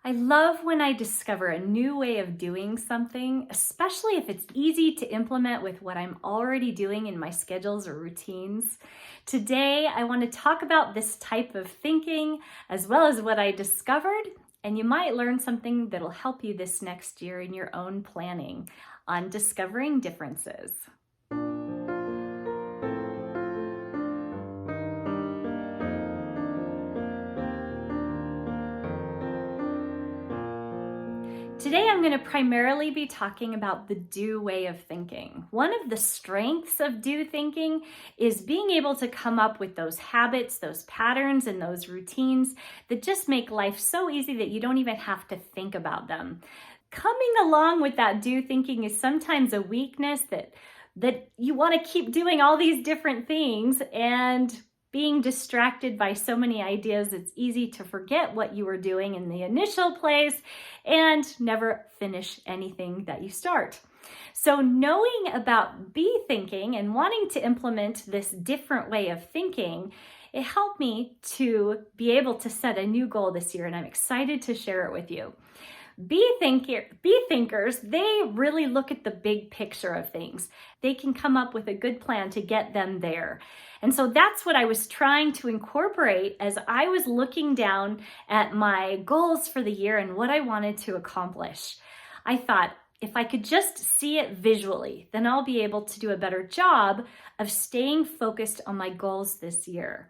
I love when I discover a new way of doing something, especially if it's easy to implement with what I'm already doing in my schedules or routines. Today, I want to talk about this type of thinking as well as what I discovered, and you might learn something that'll help you this next year in your own planning on discovering differences. Today, I'm going to primarily be talking about the do way of thinking. One of the strengths of do thinking is being able to come up with those habits, those patterns, and those routines that just make life so easy that you don't even have to think about them. Coming along with that do thinking is sometimes a weakness that you want to keep doing all these different things, and being distracted by so many ideas, it's easy to forget what you were doing in the initial place and never finish anything that you start. So knowing about be thinking and wanting to implement this different way of thinking, it helped me to be able to set a new goal this year, and I'm excited to share it with you. Be thinkers, they really look at the big picture of things. They can come up with a good plan to get them there. And so that's what I was trying to incorporate as I was looking down at my goals for the year and what I wanted to accomplish. I thought, if I could just see it visually, then I'll be able to do a better job of staying focused on my goals this year.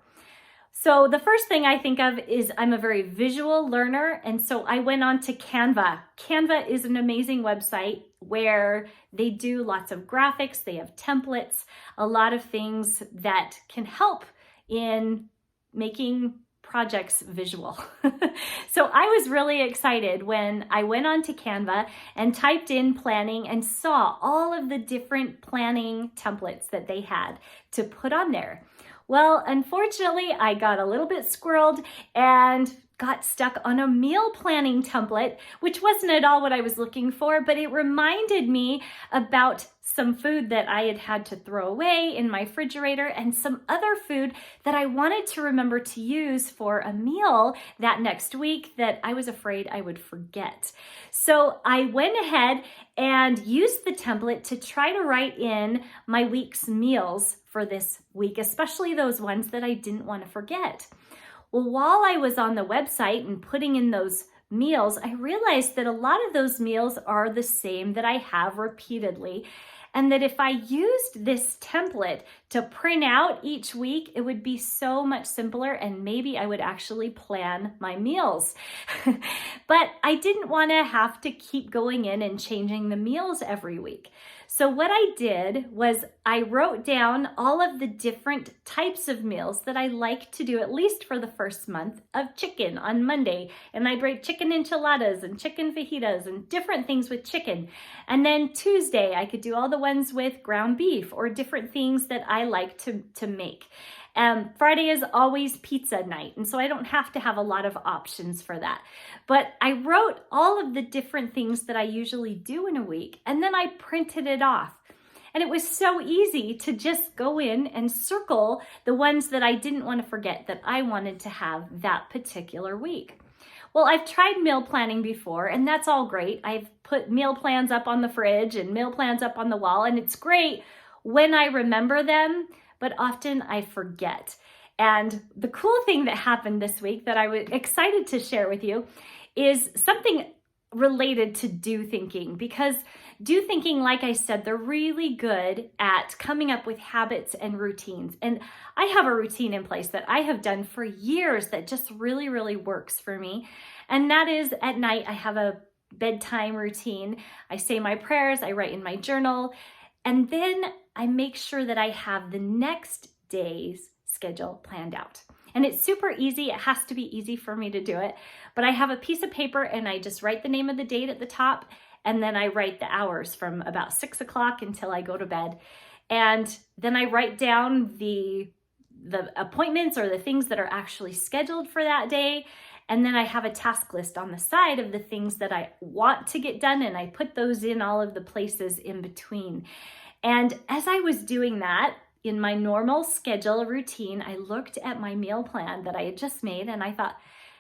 So the first thing I think of is I'm a very visual learner, and so I went on to Canva. Canva is an amazing website where they do lots of graphics, they have templates, a lot of things that can help in making projects visual. So I was really excited when I went on to Canva and typed in planning and saw all of the different planning templates that they had to put on there. Well, unfortunately, I got a little bit squirreled and got stuck on a meal planning template, which wasn't at all what I was looking for, but it reminded me about some food that I had had to throw away in my refrigerator and some other food that I wanted to remember to use for a meal that next week that I was afraid I would forget. So I went ahead and used the template to try to write in my week's meals for this week, especially those ones that I didn't want to forget. Well, while I was on the website and putting in those meals, I realized that a lot of those meals are the same that I have repeatedly, and that if I used this template to print out each week, it would be so much simpler, and maybe I would actually plan my meals. But I didn't want to have to keep going in and changing the meals every week. So what I did was I wrote down all of the different types of meals that I like to do, at least for the first month, of chicken on Monday. And I'd write chicken enchiladas and chicken fajitas and different things with chicken. And then Tuesday, I could do all the ones with ground beef or different things that I like to make. Friday is always pizza night, and so I don't have to have a lot of options for that. But I wrote all of the different things that I usually do in a week, and then I printed it off. And it was so easy to just go in and circle the ones that I didn't want to forget that I wanted to have that particular week. Well, I've tried meal planning before, and that's all great. I've put meal plans up on the fridge and meal plans up on the wall, and it's great when I remember them, but often I forget. And the cool thing that happened this week that I was excited to share with you is something related to do thinking, because do thinking, like I said, they're really good at coming up with habits and routines. And I have a routine in place that I have done for years that just really, really works for me. And that is, at night, I have a bedtime routine. I say my prayers, I write in my journal, and then I make sure that I have the next day's schedule planned out. And it's super easy. It has to be easy for me to do it. But I have a piece of paper and I just write the name of the date at the top, and then I write the hours from about 6 o'clock until I go to bed. And then I write down the appointments or the things that are actually scheduled for that day. And then I have a task list on the side of the things that I want to get done, and I put those in all of the places in between. And as I was doing that, in my normal schedule routine, I looked at my meal plan that I had just made, and I thought,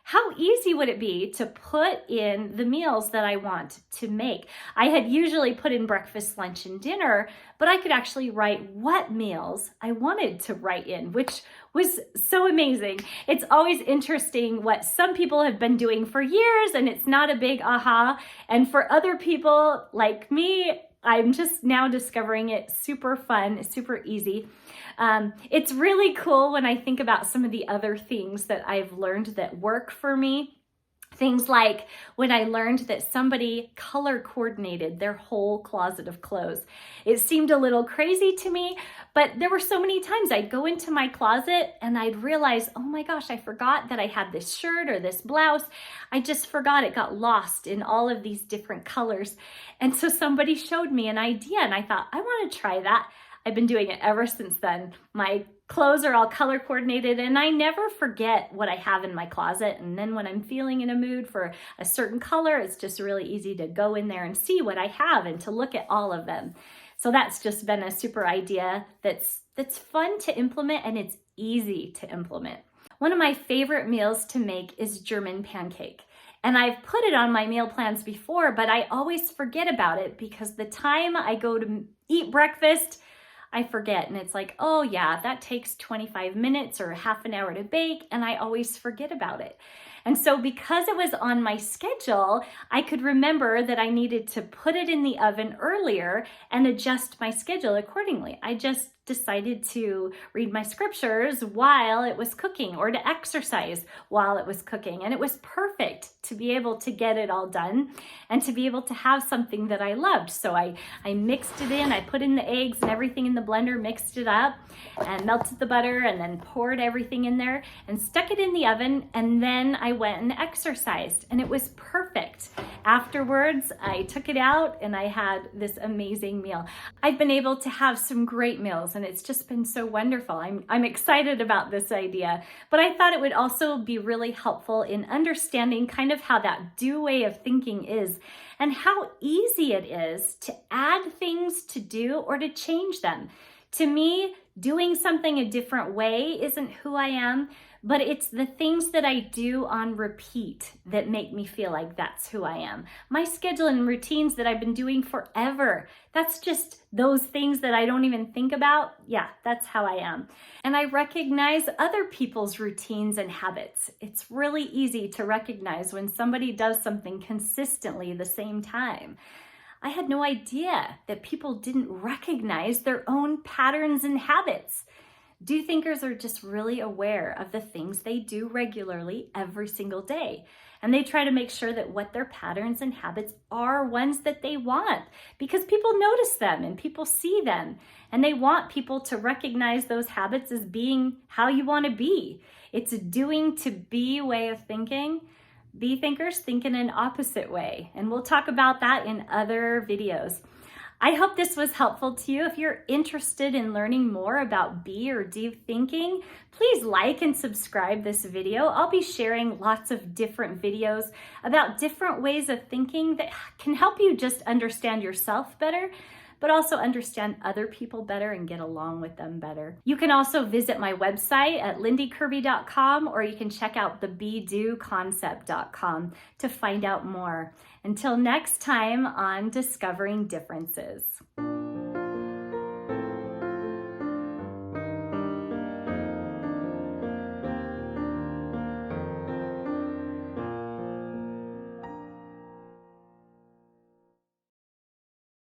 how easy would it be to put in the meals that I want to make? I had usually put in breakfast, lunch, and dinner, but I could actually write what meals I wanted to write in, which was so amazing. It's always interesting what some people have been doing for years, and it's not a big aha. And for other people like me, I'm just now discovering it super fun, super easy. It's really cool when I think about some of the other things that I've learned that work for me. Things like when I learned that somebody color coordinated their whole closet of clothes. It seemed a little crazy to me, but there were so many times I'd go into my closet and I'd realize, oh my gosh, I forgot that I had this shirt or this blouse. I just forgot, it got lost in all of these different colors. And so somebody showed me an idea and I thought, I want to try that. I've been doing it ever since then. My clothes are all color coordinated and I never forget what I have in my closet. And then when I'm feeling in a mood for a certain color, it's just really easy to go in there and see what I have and to look at all of them. So that's just been a super idea that's fun to implement and it's easy to implement. One of my favorite meals to make is German pancake. And I've put it on my meal plans before, but I always forget about it because the time I go to eat breakfast, I forget. And it's like, oh yeah, that takes 25 minutes or half an hour to bake. And I always forget about it. And so because it was on my schedule, I could remember that I needed to put it in the oven earlier and adjust my schedule accordingly. I just decided to read my scriptures while it was cooking or to exercise while it was cooking. And it was perfect to be able to get it all done and to be able to have something that I loved. So I mixed it in, I put in the eggs and everything in the blender, mixed it up and melted the butter and then poured everything in there and stuck it in the oven. And then I went and exercised and it was perfect. Afterwards, I took it out and I had this amazing meal. I've been able to have some great meals and it's just been so wonderful. I'm excited about this idea, but I thought it would also be really helpful in understanding kind of how that do way of thinking is and how easy it is to add things to do or to change them. To me, doing something a different way isn't who I am, but it's the things that I do on repeat that make me feel like that's who I am. My schedule and routines that I've been doing forever, that's just those things that I don't even think about. Yeah, that's how I am. And I recognize other people's routines and habits. It's really easy to recognize when somebody does something consistently the same time. I had no idea that people didn't recognize their own patterns and habits. Do thinkers are just really aware of the things they do regularly every single day. And they try to make sure that what their patterns and habits are ones that they want because people notice them and people see them. And they want people to recognize those habits as being how you want to be. It's a doing to be way of thinking. Be thinkers think in an opposite way. And we'll talk about that in other videos. I hope this was helpful to you. If you're interested in learning more about be or do thinking, please like and subscribe this video. I'll be sharing lots of different videos about different ways of thinking that can help you just understand yourself better, but also understand other people better and get along with them better. You can also visit my website at lindykirby.com or you can check out the BeDoConcept.com to find out more. Until next time on Discovering Differences.